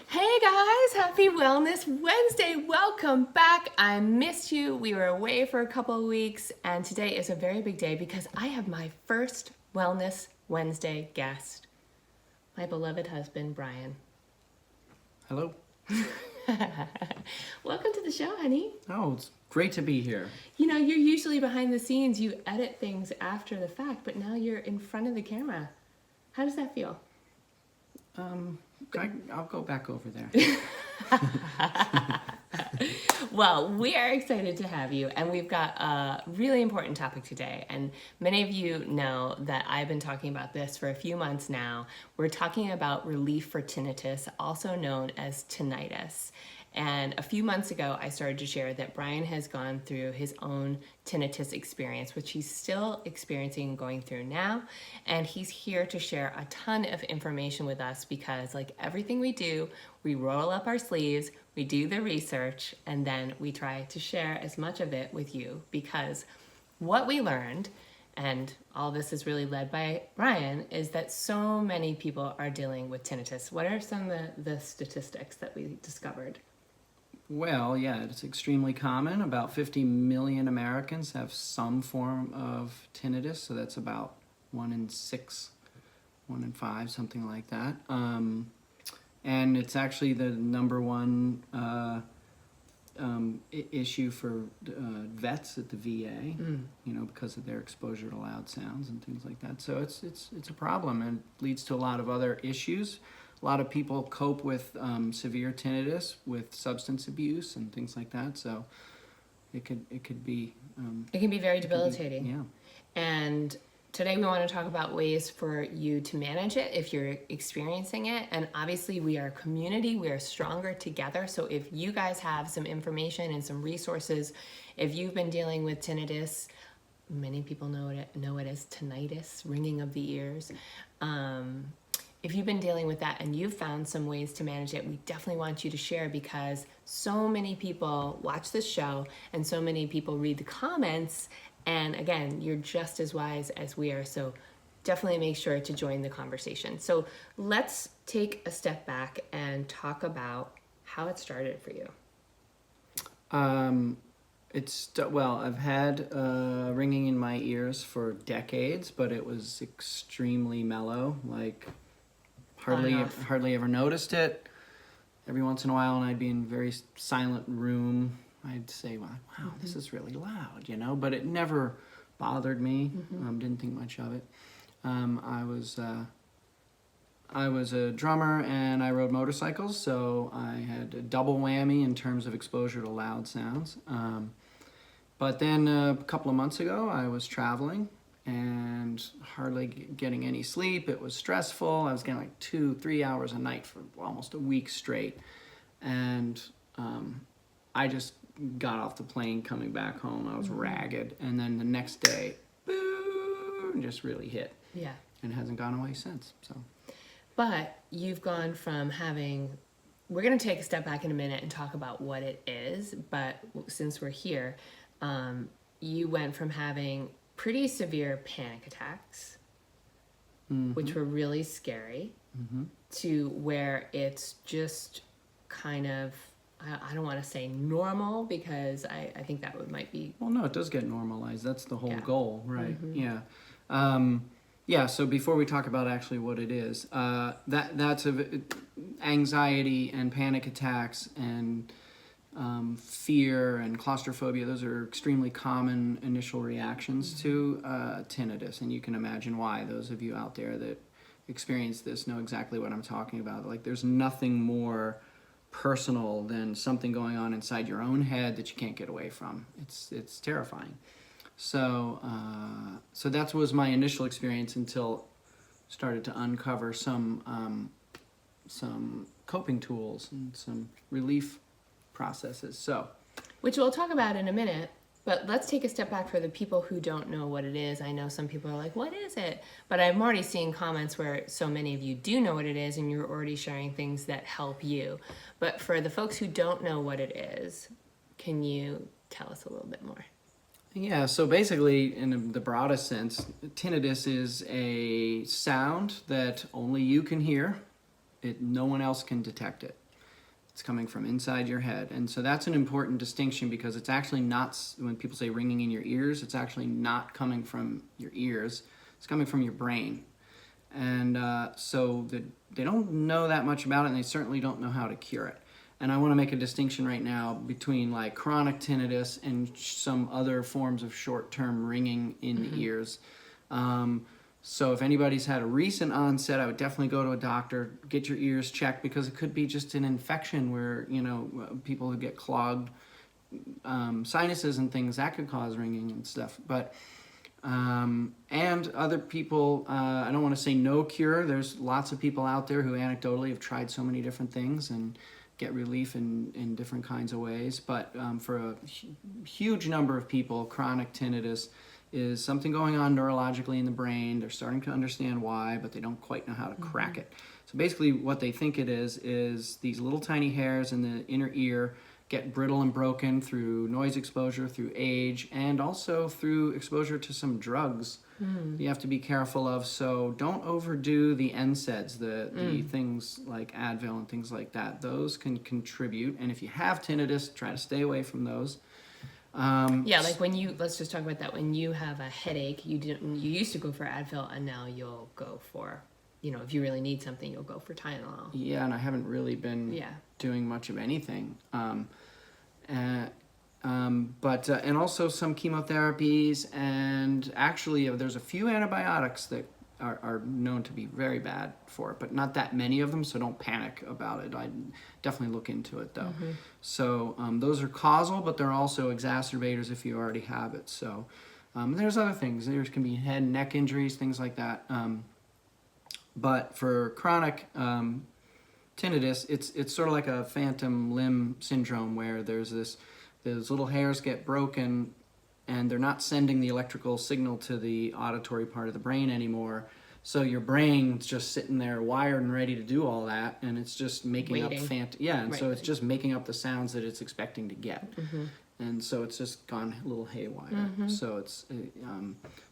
Hey guys, happy Wellness Wednesday. Welcome back. I missed you. We were away for a couple of weeks, and today is a very big day because I have my first Wellness Wednesday guest, my beloved husband, Brian. Hello. Welcome to the show, honey. Oh, it's great to be here. You know, you're usually behind the scenes. You edit things after the fact, but now you're in front of the camera. How does that feel? I'll go back over there. Well, we are excited to have you, and we've got a really important topic today. And many of you know that I've been talking about this for a few months now. We're talking about relief for tinnitus, also known as tinnitus. And a few months ago, I started to share that Brian has gone through his own tinnitus experience, which he's still experiencing and going through now. And he's here to share a ton of information with us because, like everything we do, we roll up our sleeves, we do the research, and then we try to share as much of it with you because what we learned, and all this is really led by Brian, is that so many people are dealing with tinnitus. What are some of the statistics that we discovered? Well, yeah, it's extremely common. About 50 million Americans have some form of tinnitus, so that's about 1 in 6, 1 in 5, something like that. And it's actually the number one issue for vets at the VA, you know, because of their exposure to loud sounds and things like that. So it's a problem and leads to a lot of other issues. A lot of people cope with severe tinnitus with substance abuse and things like that. So it could be It can be very debilitating. yeah. And today we want to talk about ways for you to manage it if you're experiencing it. And obviously we are a community, we are stronger together. So if you guys have some information and some resources, if you've been dealing with tinnitus, many people know it as tinnitus, ringing of the ears. If you've been dealing with that and you've found some ways to manage it, we definitely want you to share because so many people watch this show and so many people read the comments. And again, you're just as wise as we are. So definitely make sure to join the conversation. So let's take a step back and talk about how it started for you. I've had ringing in my ears for decades, but it was extremely mellow, like hardly ever noticed it. Every once in a while, and I'd be in a very silent room, I'd say, wow, this is really loud, you know, but it never bothered me. Didn't think much of it. I was a drummer and I rode motorcycles, so I had a double whammy in terms of exposure to loud sounds. But then a couple of months ago, I was traveling and hardly getting any sleep. It was stressful. I was getting like 2-3 hours a night for almost a week straight. And I just got off the plane coming back home. I was ragged. And then the next day, boom, just really hit. Yeah. And it hasn't gone away since. So. But you've gone from having, we're going to take a step back in a minute and talk about what it is. But since we're here, you went from having pretty severe panic attacks, which were really scary, to where it's just kind of, I don't want to say normal because I think that might be... Well, no, it does get normalized. That's the whole goal, right? Mm-hmm. Yeah. So before we talk about actually what it is, that's anxiety and panic attacks and fear and claustrophobia. Those are extremely common initial reactions to tinnitus, and you can imagine why. Those of you out there that experience this know exactly what I'm talking about. Like, there's nothing more personal than something going on inside your own head that you can't get away from. It's terrifying. So that was my initial experience until I started to uncover some coping tools and some relief processes. So, which we'll talk about in a minute, but let's take a step back for the people who don't know what it is. I know some people are like, what is it? But I'm already seeing comments where so many of you do know what it is and you're already sharing things that help you. But for the folks who don't know what it is, can you tell us a little bit more? Yeah, so basically, in the broadest sense, tinnitus is a sound that only you can hear. No one else can detect it. It's coming from inside your head. And so that's an important distinction, because it's actually not, when people say ringing in your ears, it's actually not coming from your ears. It's coming from your brain. And so they don't know that much about it, and they certainly don't know how to cure it. And I want to make a distinction right now between like chronic tinnitus and some other forms of short-term ringing in the ears. So if anybody's had a recent onset, I would definitely go to a doctor, get your ears checked, because it could be just an infection where, people who get clogged sinuses and things, that could cause ringing and stuff. But and other people, I don't want to say no cure. There's lots of people out there who anecdotally have tried so many different things and get relief in different kinds of ways. But for a huge number of people, chronic tinnitus is something going on neurologically in the brain. They're starting to understand why, but they don't quite know how to crack it. So basically what they think it is these little tiny hairs in the inner ear get brittle and broken through noise exposure, through age, and also through exposure to some drugs you have to be careful of. So don't overdo the NSAIDs, the things like Advil and things like that. Those can contribute, and if you have tinnitus, try to stay away from those. Like let's just talk about that. When you have a headache, you used to go for Advil, and now you'll go for, if you really need something, you'll go for Tylenol. Yeah, and I haven't really been doing much of anything. But and also some chemotherapies, and actually there's a few antibiotics that are known to be very bad for it, but not that many of them, so don't panic about it. I'd definitely look into it though. So those are causal, but they're also exacerbators if you already have it. So there's other things. There can be head and neck injuries, things like that. But for chronic tinnitus, it's sort of like a phantom limb syndrome, where those little hairs get broken and they're not sending the electrical signal to the auditory part of the brain anymore. So your brain's just sitting there wired and ready to do all that, and it's just making up so it's just making up the sounds that it's expecting to get. And so it's just gone a little haywire. So it's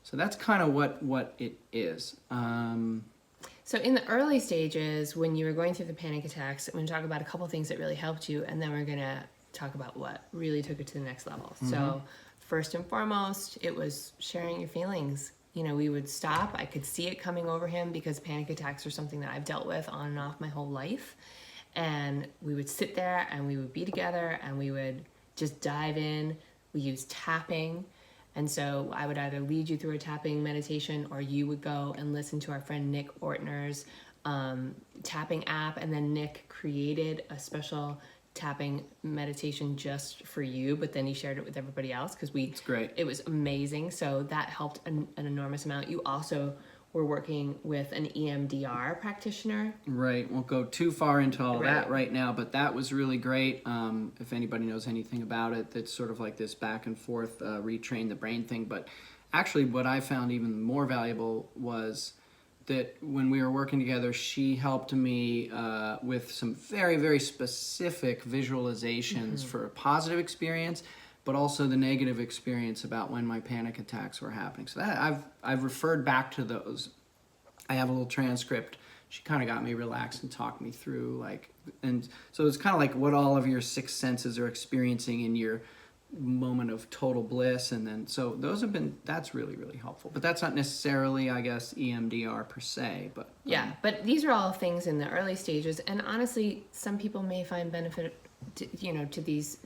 so that's kind of what it is. So in the early stages, when you were going through the panic attacks, I'm going to talk about a couple things that really helped you, and then we're going to talk about what really took it to the next level. So first and foremost, it was sharing your feelings. We would stop. I could see it coming over him, because panic attacks are something that I've dealt with on and off my whole life. And we would sit there and we would be together and we would just dive in. We used tapping. And so I would either lead you through a tapping meditation, or you would go and listen to our friend Nick Ortner's tapping app. And then Nick created a special tapping meditation just for you, but then he shared it with everybody else, because it's great. It was amazing. So that helped an enormous amount. You also were working with an EMDR practitioner. Right. Won't go too far into all that right now, but that was really great. If anybody knows anything about it, that's sort of like this back and forth retrain the brain thing. But actually what I found even more valuable was that when we were working together, she helped me with some very, very specific visualizations for a positive experience, but also the negative experience about when my panic attacks were happening. So that I've referred back to those. I have a little transcript. She kind of got me relaxed and talked me through, and so it's kind of like what all of your six senses are experiencing in your moment of total bliss. And then so that's really, really helpful, but that's not necessarily, I guess, EMDR per se, but but these are all things in the early stages, and honestly some people may find benefit to these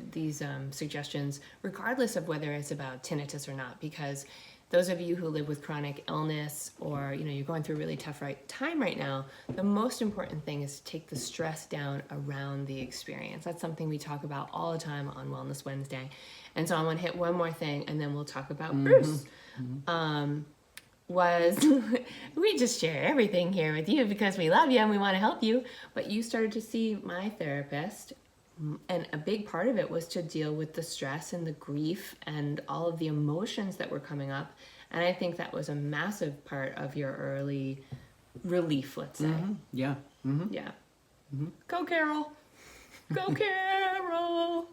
suggestions regardless of whether it's about tinnitus or not, because those of you who live with chronic illness, or you're going through a really tough time right now, the most important thing is to take the stress down around the experience. That's something we talk about all the time on Wellness Wednesday. And so I want to hit one more thing, and then we'll talk about Bruce. We just share everything here with you because we love you and we want to help you. But you started to see my therapist, and a big part of it was to deal with the stress and the grief and all of the emotions that were coming up. And I think that was a massive part of your early relief, let's say. Yeah. Go, Carol. Go, Carol.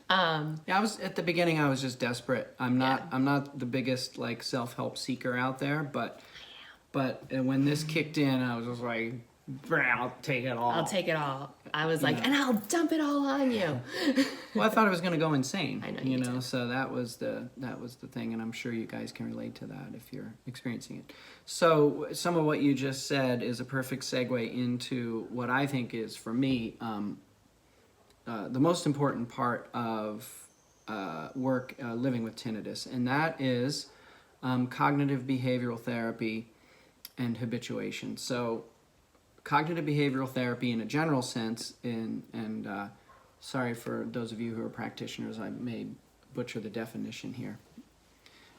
I was at the beginning. I was just desperate. I'm not the biggest self-help seeker out there, but when this kicked in, I was just like I'll take it all. I'll take it all. I was like, Yeah. and I'll dump it all on you. Well, I thought I was going to go insane. I know you you know, did. so that was the thing, and I'm sure you guys can relate to that if you're experiencing it. So some of what you just said is a perfect segue into what I think is, for me, the most important part of work living with tinnitus, and that is cognitive behavioral therapy and habituation. So cognitive behavioral therapy in a general sense, sorry for those of you who are practitioners, I may butcher the definition here,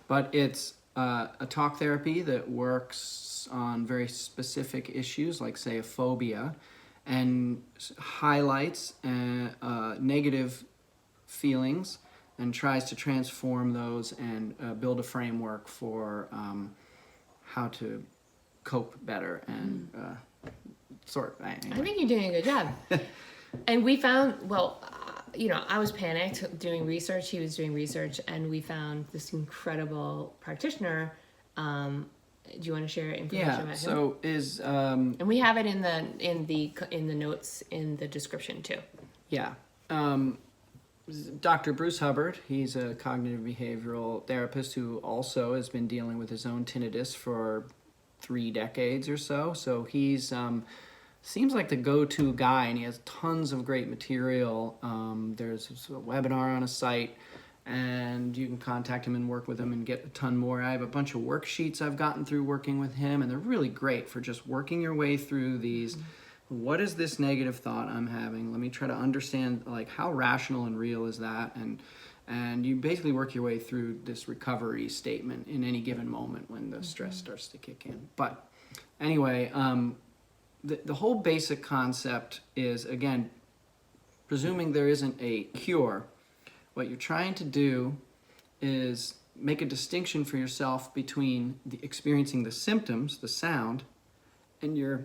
but it's a talk therapy that works on very specific issues, like say a phobia, and highlights negative feelings and tries to transform those and build a framework for how to cope better and I think you're doing a good job. And we found, I was panicked doing research. He was doing research, and we found this incredible practitioner. Do you want to share information about him? Yeah. So is and we have it in the notes in the description too. Yeah. Dr. Bruce Hubbard, he's a cognitive behavioral therapist who also has been dealing with his own tinnitus for 3 decades or so. So he's seems like the go-to guy, and he has tons of great material. There's a webinar on his site, and you can contact him and work with him and get a ton more. I have a bunch of worksheets I've gotten through working with him, and they're really great for just working your way through these. What is this negative thought I'm having? Let me try to understand, like, how rational and real is that? And you basically work your way through this recovery statement in any given moment when the stress starts to kick in. But anyway, the whole basic concept is, again, presuming there isn't a cure, what you're trying to do is make a distinction for yourself between experiencing the symptoms, the sound, and your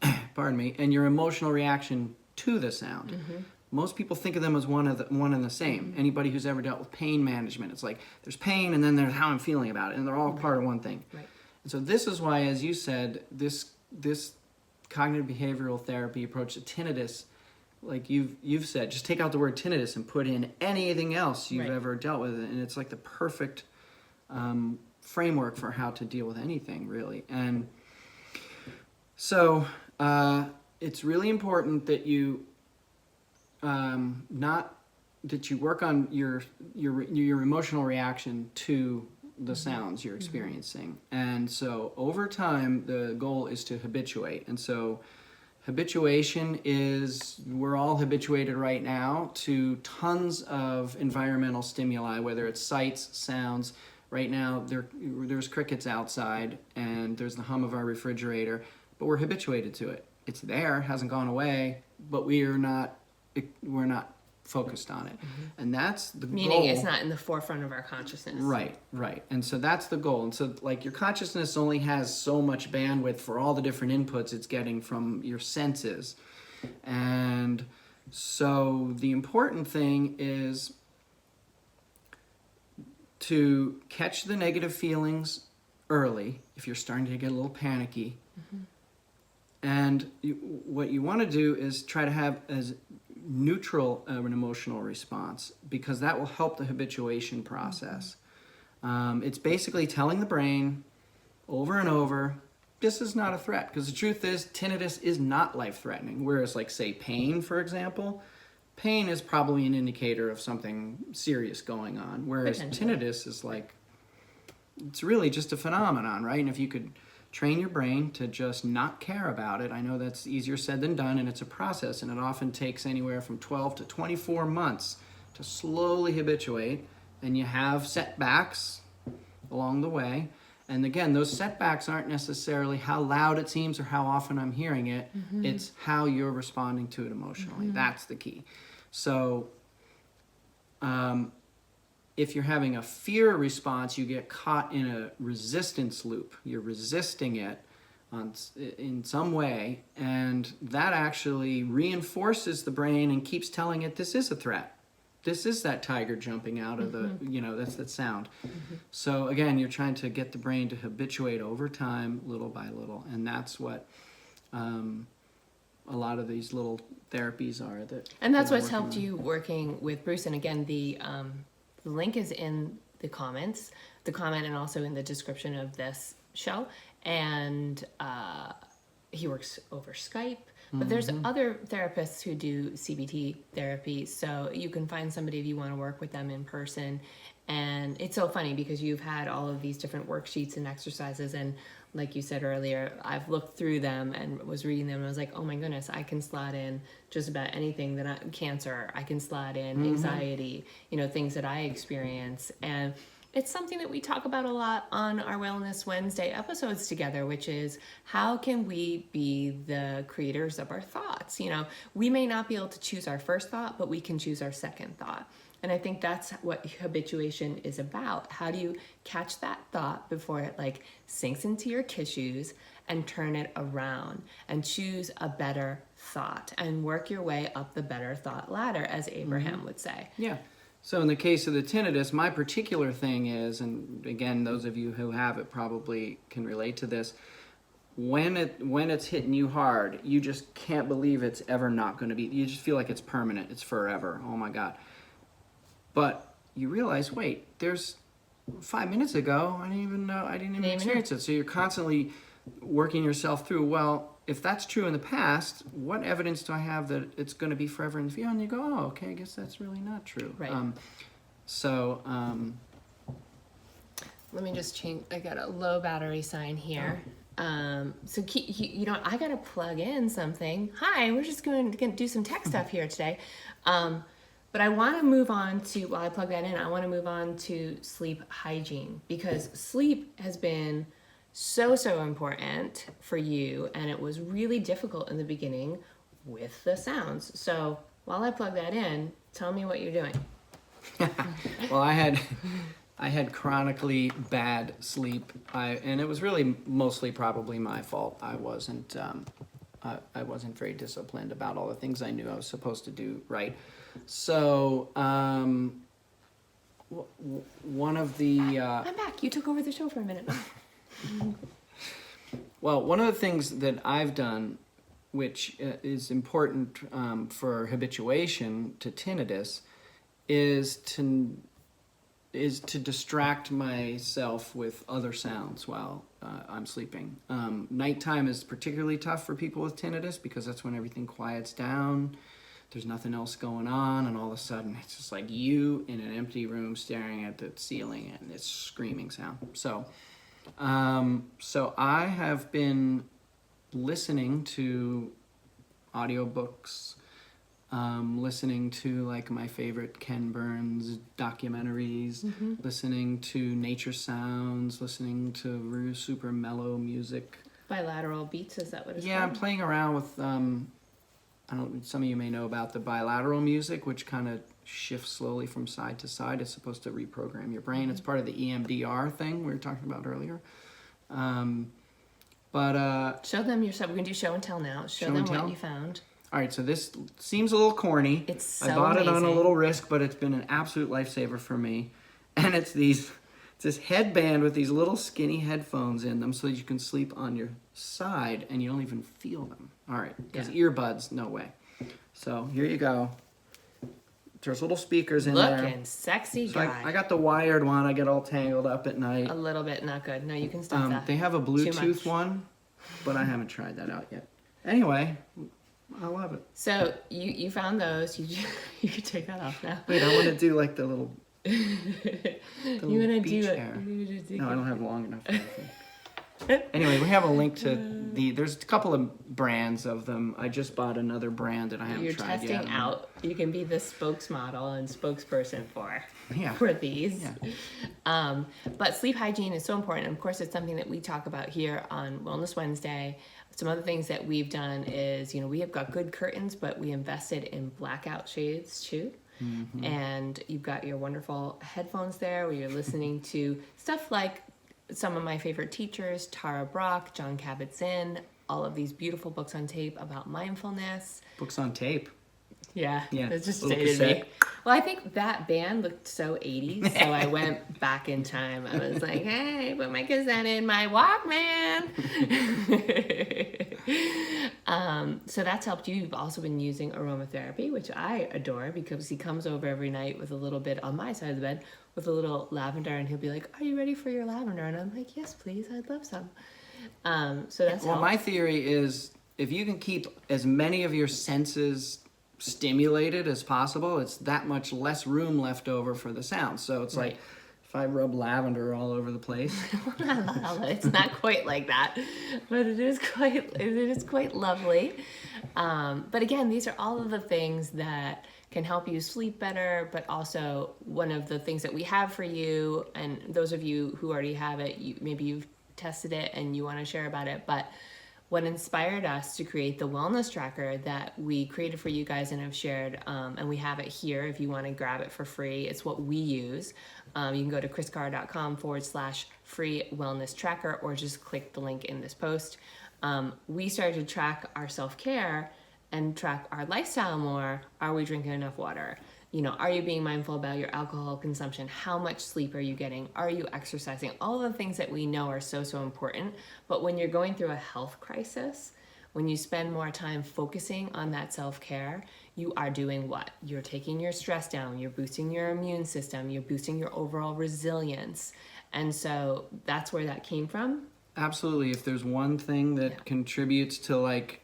and your emotional reaction to the sound. Mm-hmm. Most people think of them as one and the same. Mm-hmm. Anybody who's ever dealt with pain management, it's like there's pain and then there's how I'm feeling about it, and they're all part of one thing. Right. And so this is why, as you said, this cognitive behavioral therapy approach to tinnitus, like you've said, just take out the word tinnitus and put in anything else you've ever dealt with, and it's like the perfect framework for how to deal with anything, really. And so it's really important that you work on your emotional reaction to the sounds you're experiencing. And so over time, the goal is to habituate. And so habituation is, we're all habituated right now to tons of environmental stimuli, whether it's sights, sounds. Right now, there's crickets outside, and there's the hum of our refrigerator, but we're habituated to it. It's there, hasn't gone away, but we're not focused on it. Mm-hmm. And that's the goal. Meaning it's not in the forefront of our consciousness. Right. And so that's the goal. And so, like, your consciousness only has so much bandwidth for all the different inputs it's getting from your senses. And so the important thing is to catch the negative feelings early if you're starting to get a little panicky. Mm-hmm. And what you want to do is try to have as neutral an emotional response, because that will help the habituation process. It's basically telling the brain over and over, this is not a threat, because the truth is tinnitus is not life-threatening, whereas, like, say, pain, for example, pain is probably an indicator of something serious going on, whereas tinnitus is like, it's really just a phenomenon, right? And if you could train your brain to just not care about it. I know that's easier said than done, and it's a process, and it often takes anywhere from 12 to 24 months to slowly habituate, and you have setbacks along the way. And again, those setbacks aren't necessarily how loud it seems or how often I'm hearing it. Mm-hmm. It's how you're responding to it emotionally. Mm-hmm. That's the key. So if you're having a fear response, you get caught in a resistance loop. You're resisting it in some way, and that actually reinforces the brain and keeps telling it this is a threat. This is that tiger jumping out of the, that's that sound. Mm-hmm. So again, you're trying to get the brain to habituate over time, little by little, and that's what a lot of these little therapies are. And that's that I'm what's working helped on. you working with Bruce. And again, the link is in the comment and also in the description of this show. And he works over Skype. But there's other therapists who do CBT therapy, so you can find somebody if you want to work with them in person. And it's so funny because you've had all of these different worksheets and exercises, and like you said earlier, I've looked through them and was reading them, and I was like, oh my goodness, I can slot in just about anything cancer, I can slot in anxiety, things that I experience. And it's something that we talk about a lot on our Wellness Wednesday episodes together, which is how can we be the creators of our thoughts? We may not be able to choose our first thought, but we can choose our second thought. And I think that's what habituation is about. How do you catch that thought before it sinks into your tissues and turn it around and choose a better thought and work your way up the better thought ladder, as Abraham would say. Yeah. So in the case of the tinnitus, my particular thing is, and again, those of you who have it probably can relate to this, when it's hitting you hard, you just can't believe it's ever not going to be, you just feel like it's permanent, it's forever, oh my God. But you realize, wait, there's 5 minutes ago, I didn't even experience it. So you're constantly working yourself through, well, if that's true in the past, what evidence do I have that it's going to be forever in the future? And you go, oh, okay, I guess that's really not true. Right. Let me just change. I got a low battery sign here. So I got to plug in something. Hi, we're just going to do some tech stuff here today. But I want to move on to, while I plug that in, I want to move on to sleep hygiene, because sleep has been so important for you, and it was really difficult in the beginning with the sounds. So while I plug that in, tell me what you're doing. Well, I had chronically bad sleep, and it was really mostly probably my fault. I wasn't very disciplined about all the things I knew I was supposed to do right. So one of the I'm back. You took over the show for a minute. Well, one of the things that I've done, which is important for habituation to tinnitus, is to distract myself with other sounds while I'm sleeping. Nighttime is particularly tough for people with tinnitus because that's when everything quiets down. There's nothing else going on, and all of a sudden it's just like you in an empty room staring at the ceiling, and it's screaming sound. So I have been listening to audiobooks, listening to my favorite Ken Burns documentaries, listening to nature sounds, listening to super mellow music. Bilateral beats, is that what it's called? I'm playing around with, some of you may know about the bilateral music, which kind of shifts slowly from side to side. It's supposed to reprogram your brain. It's part of the EMDR thing we were talking about earlier. Show them your stuff. We're going to do show and tell now. Show them what you found. All right, so this seems a little corny. It's so I bought amazing. it on a little risk, but it's been an absolute lifesaver for me. And it's this headband with these little skinny headphones in them so that you can sleep on your side and you don't even feel them. All right, because earbuds, no way. So here you go. There's little speakers in there. Looking sexy So guy. I got the wired one. I get all tangled up at night. A little bit not good. No, you can stop that. They have a Bluetooth one, but I haven't tried that out yet. Anyway, I love it. So you found those. You can take that off now. Wait, I want to do the little You want to do it? No, I don't have long enough. Anyway, we have a link to there's a couple of brands of them. I just bought another brand that I haven't tried yet. You're testing out. You can be the spokesmodel and spokesperson for these. Yeah. But sleep hygiene is so important. Of course, it's something that we talk about here on Wellness Wednesday. Some other things that we've done is, we have got good curtains, but we invested in blackout shades too. Mm-hmm. And you've got your wonderful headphones there where you're listening to stuff like some of my favorite teachers, Tara Brach, John Kabat-Zinn, all of these beautiful books on tape about mindfulness. Books on tape. Yeah, Yeah, it just little dated me. cassette. Well, I think that band looked so 80s, so I went back in time. I was like, hey, put my cassette in my Walkman. So that's helped you. You've also been using aromatherapy, which I adore because he comes over every night with a little bit on my side of the bed with a little lavender, and he'll be like, are you ready for your lavender? And I'm like, yes, please, I'd love some. So that's Well, helped. my theory is if you can keep as many of your senses stimulated as possible, it's that much less room left over for the sound. So it's Right. like if I rub lavender all over the place. It's not quite like that, but it is quite lovely. But again, these are all of the things that can help you sleep better, but also one of the things that we have for you, and those of you who already have it, maybe you've tested it and you want to share about it, but what inspired us to create the wellness tracker that we created for you guys and have shared, and we have it here if you want to grab it for free. It's what we use. You can go to kriscarr.com/free wellness tracker or just click the link in this post. We started to track our self-care and track our lifestyle more. Are we drinking enough water? You know, are you being mindful about your alcohol consumption? How much sleep are you getting? Are you exercising? All of the things that we know are so important. But when you're going through a health crisis, when you spend more time focusing on that self-care, you are doing what? You're taking your stress down, you're boosting your immune system, you're boosting your overall resilience. And so that's where that came from. Absolutely. If there's one thing that contributes to like,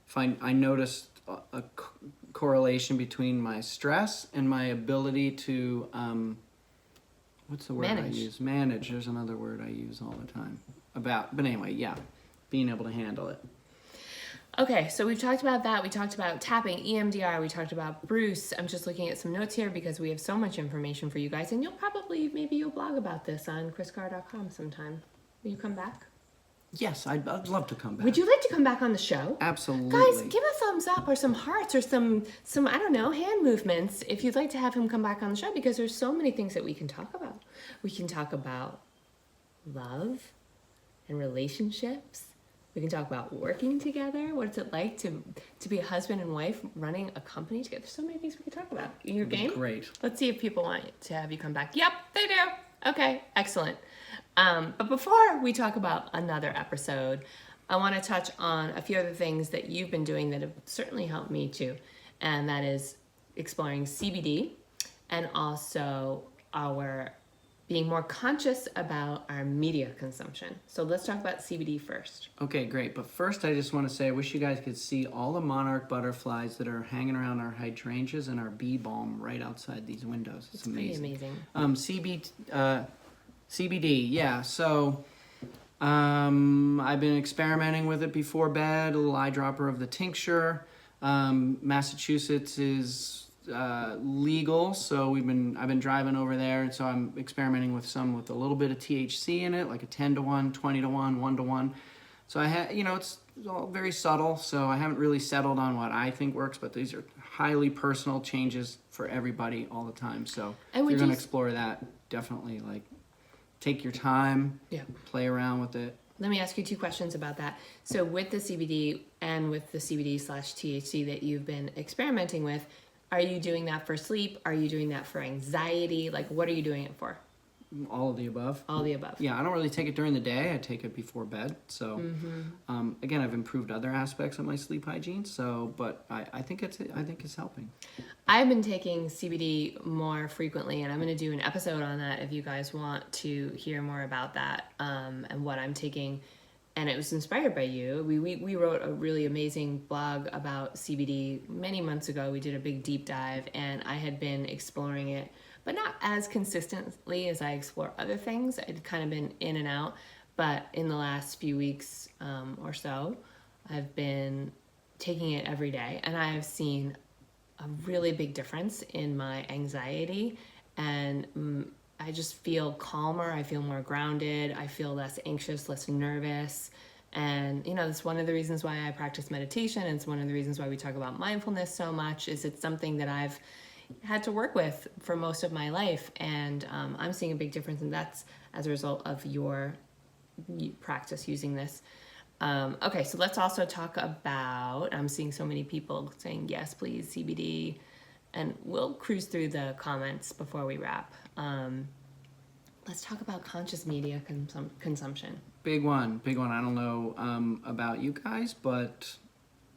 if I noticed a correlation between my stress and my ability to, what's the word I use? Manage. There's another word I use all the time but anyway, yeah, being able to handle it. Okay, so we've talked about that. We talked about tapping, EMDR. We talked about Bruce. I'm just looking at some notes here because we have so much information for you guys. And maybe you'll blog about this on kriscarr.com sometime. Will you come back? Yes, I'd love to come back. Would you like to come back on the show? Absolutely. Guys, give a thumbs up or some hearts or some I don't know, hand movements if you'd like to have him come back on the show, because there's so many things that we can talk about. We can talk about love and relationships. We can talk about working together. What's it like to be a husband and wife running a company together? There's so many things we could talk about. Your game? Great. Let's see if people want to have you come back. Yep, they do. Okay, excellent. But before we talk about another episode, I want to touch on a few other things that you've been doing that have certainly helped me too. And that is exploring CBD and also our being more conscious about our media consumption. So let's talk about CBD first. Okay, great. But first, I just want to say I wish you guys could see all the monarch butterflies that are hanging around our hydrangeas and our bee balm right outside these windows. It's amazing. Pretty amazing. CBD, yeah. So I've been experimenting with it before bed, a little eyedropper of the tincture. Massachusetts is legal, so I've been driving over there, and so I'm experimenting with some with a little bit of THC in it, like a 10-to-1, 20-to-1, 1-to-1. So it's all very subtle, so I haven't really settled on what I think works, but these are highly personal changes for everybody all the time. So if you're going to explore that, definitely take your time, play around with it. Let me ask you 2 questions about that. So with the CBD and with the CBD/THC that you've been experimenting with, are you doing that for sleep? Are you doing that for anxiety? What are you doing it for? All of the above. All of the above. Yeah, I don't really take it during the day. I take it before bed. So, again, I've improved other aspects of my sleep hygiene. So, but I think it's helping. I've been taking CBD more frequently, and I'm going to do an episode on that if you guys want to hear more about that and what I'm taking. And it was inspired by you. We wrote a really amazing blog about CBD many months ago. We did a big deep dive, and I had been exploring it, but not as consistently as I explore other things. I'd kind of been in and out. But in the last few weeks or so, I've been taking it every day, and I have seen a really big difference in my anxiety, and I just feel calmer. I feel more grounded. I feel less anxious, less nervous. And, that's one of the reasons why I practice meditation. And it's one of the reasons why we talk about mindfulness so much, is it's something that I've had to work with for most of my life. And I'm seeing a big difference. And that's as a result of your practice using this. Okay, so let's also talk about, I'm seeing so many people saying, yes, please, CBD. And we'll cruise through the comments before we wrap. Let's talk about conscious media consumption. Big one. I don't know about you guys, but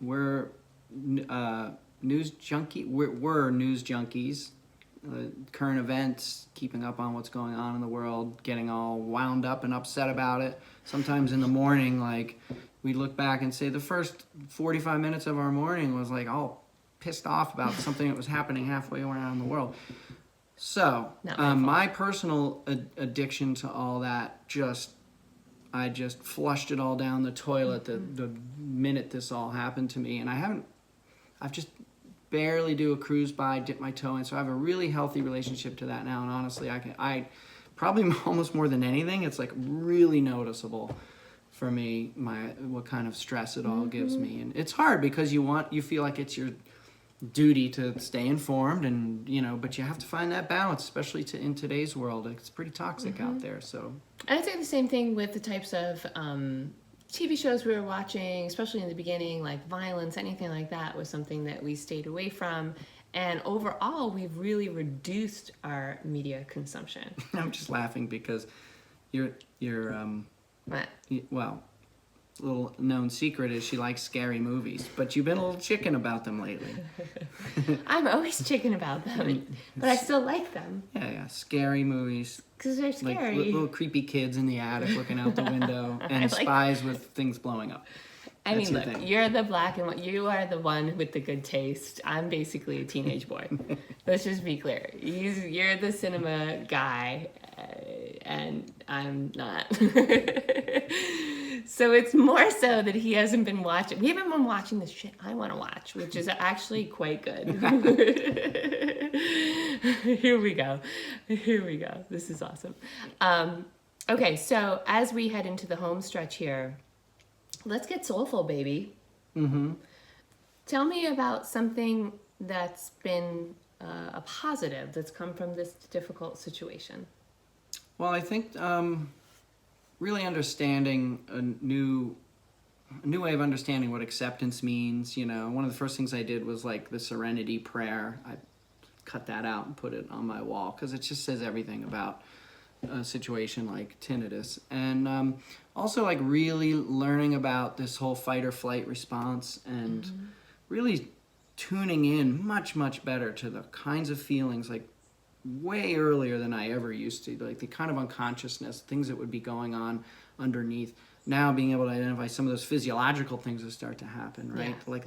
we're news junkie. We're news junkies. Current events, keeping up on what's going on in the world, getting all wound up and upset about it. Sometimes in the morning, like, we look back and say the first 45 minutes of our morning was like all pissed off about something that was happening halfway around the world. So, my personal addiction to all that, I just flushed it all down the toilet the minute this all happened to me. And I've just barely do a cruise by, dip my toe in. So I have a really healthy relationship to that now. And honestly, I probably almost more than anything, it's like really noticeable for me, what kind of stress it all gives me. And it's hard because you feel like it's your duty to stay informed, and but you have to find that balance, especially in today's world. It's pretty toxic out there. So I'd say the same thing with the types of TV shows we were watching, especially in the beginning, like violence, anything like that was something that we stayed away from. And overall, we've really reduced our media consumption. I'm just laughing because you're What? well, little known secret is she likes scary movies, but you've been a little chicken about them lately. I'm always chicken about them, but I still like them. Yeah, scary movies. Because they're scary. Like little creepy kids in the attic looking out the window, and spies with things blowing up. I mean, look, you're the black and white. You are the one with the good taste. I'm basically a teenage boy. Let's just be clear. You're the cinema guy, and I'm not. So it's more so that he hasn't been watching. We haven't been watching the shit I want to watch, which is actually quite good. Here we go. This is awesome. Okay, so as we head into the home stretch here, let's get soulful, baby. Mm-hmm. Tell me about something that's been a positive that's come from this difficult situation. Well, I think really understanding a new way of understanding what acceptance means. One of the first things I did was like the serenity prayer. I cut that out and put it on my wall because it just says everything about a situation like tinnitus. And also like really learning about this whole fight or flight response and really tuning in much, much better to the kinds of feelings, like way earlier than I ever used to, like the kind of unconsciousness, things that would be going on underneath. Now being able to identify some of those physiological things that start to happen, right? Yeah. Like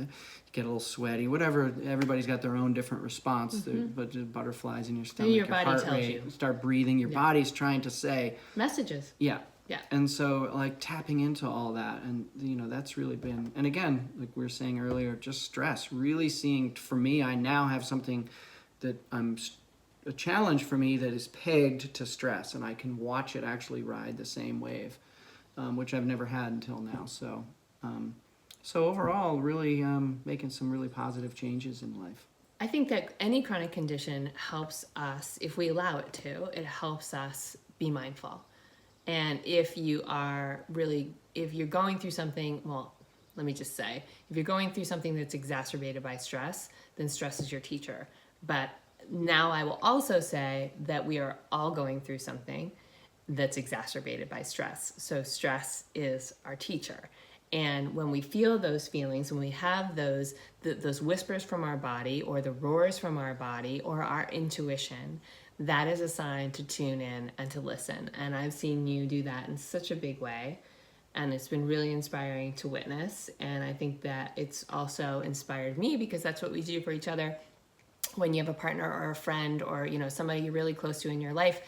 get a little sweaty, whatever. Everybody's got their own different response, but just butterflies in your stomach, and your body heart tells rate, you. Start breathing. Your body's trying to say messages. Yeah. Yeah. And so like tapping into all that, and that's really been, and again, like we were saying earlier, just stress, really seeing, for me, I now have something that a challenge for me that is pegged to stress, and I can watch it actually ride the same wave, which I've never had until now. So overall, really making some really positive changes in life. I think that any chronic condition helps us, if we allow it to, it helps us be mindful. And if you're going through something, well, let me just say, if you're going through something that's exacerbated by stress, then stress is your teacher. But now I will also say that we are all going through something that's exacerbated by stress. So stress is our teacher. And when we feel those feelings, when we have those whispers from our body or the roars from our body or our intuition, that is a sign to tune in and to listen. And I've seen you do that in such a big way. And it's been really inspiring to witness. And I think that it's also inspired me because that's what we do for each other. When you have a partner or a friend or, somebody you're really close to in your life,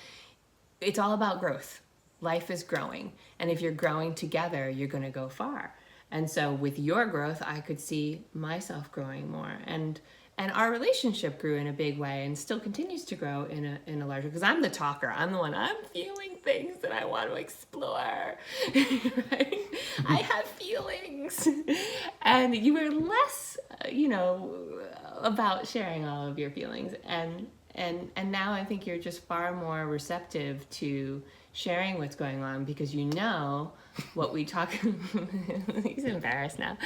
it's all about growth. Life is growing. And if you're growing together, you're going to go far. And so with your growth, I could see myself growing more. And our relationship grew in a big way and still continues to grow in a larger, because I'm the talker. I'm the one, I'm feeling things that I want to explore, right? I have feelings. And you were less, about sharing all of your feelings. And and now I think you're just far more receptive to sharing what's going on because you know what we talk. He's embarrassed now.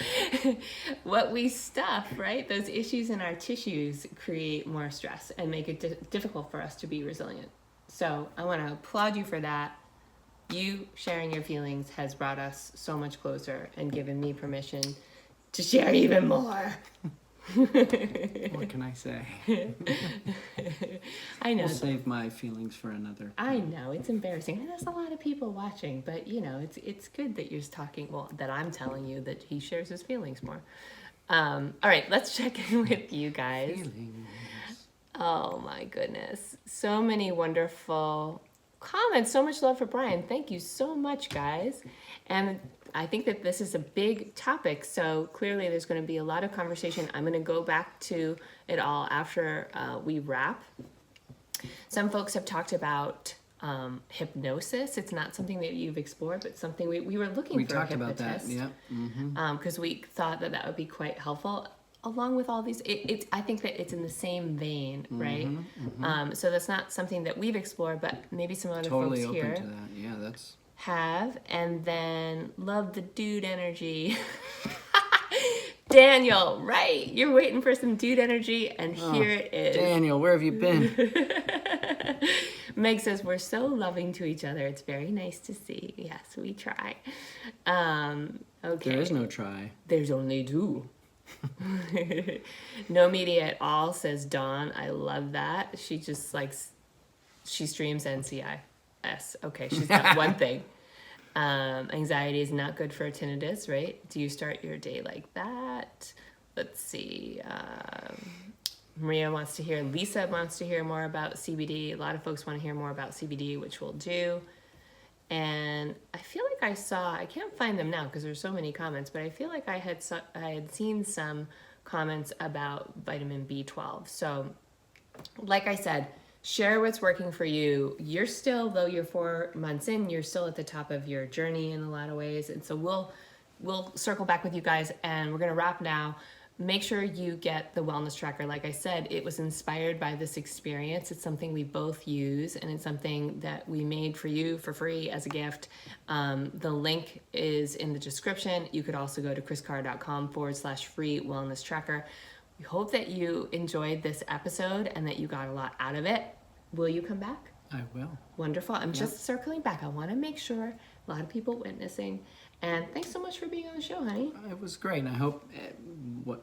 What we stuff, right? Those issues in our tissues create more stress and make it difficult for us to be resilient. So I want to applaud you for that. You sharing your feelings has brought us so much closer and given me permission to share even more. What can I say? I know. I'll save my feelings for another. I know, it's embarrassing. And there's a lot of people watching, but you know, it's good that you're talking, well, that I'm telling you that he shares his feelings more. All right, let's check in with you guys. Feelings. Oh my goodness. So many wonderful comments. So much love for Brian. Thank you so much, guys. And I think that this is a big topic, so clearly there's going to be a lot of conversation. I'm going to go back to it all after we wrap. Some folks have talked about hypnosis. It's not something that you've explored, but something we were looking for a hypnotist. We talked about that, yeah. Mm-hmm. Because we thought that would be quite helpful. Along with all these, I think that it's in the same vein, right? Mm-hmm, mm-hmm. So that's not something that we've explored, but maybe some other folks here. Totally open to that, yeah, that's... have. And then love the dude energy. Daniel, right, you're waiting for some dude energy, and here it is. Daniel, where have you been? Meg says we're so loving to each other. It's very nice to see. Yes, we try. Okay, there is no try, there's only do. No media at all, says Dawn. I love that. She just likes, she streams NCIS. Okay, she's got one thing. Anxiety is not good for tinnitus, right? Do you start your day like that? Let's see. Maria wants to hear, Lisa wants to hear more about CBD. A lot of folks want to hear more about CBD, which we'll do. And I feel like I can't find them now because there's so many comments, but I feel like I had seen some comments about vitamin B12. So like I said, share what's working for you. You're still, though you're 4 months in, you're still at the top of your journey in a lot of ways. And so we'll circle back with you guys, and we're going to wrap now. Make sure you get the wellness tracker. Like I said, it was inspired by this experience. It's something we both use, and it's something that we made for you for free as a gift. The link is in the description. You could also go to kriscarr.com/free wellness tracker. We hope that you enjoyed this episode and that you got a lot out of it. Will you come back? I will. Wonderful. I'm just circling back. I want to make sure, a lot of people witnessing. And thanks so much for being on the show, honey. It was great. And I hope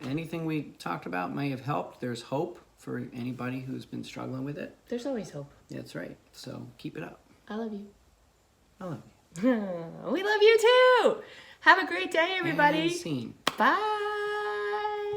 anything we talked about may have helped. There's hope for anybody who's been struggling with it. There's always hope. That's right. So keep it up. I love you. I love you. We love you too. Have a great day, everybody. And scene. Bye.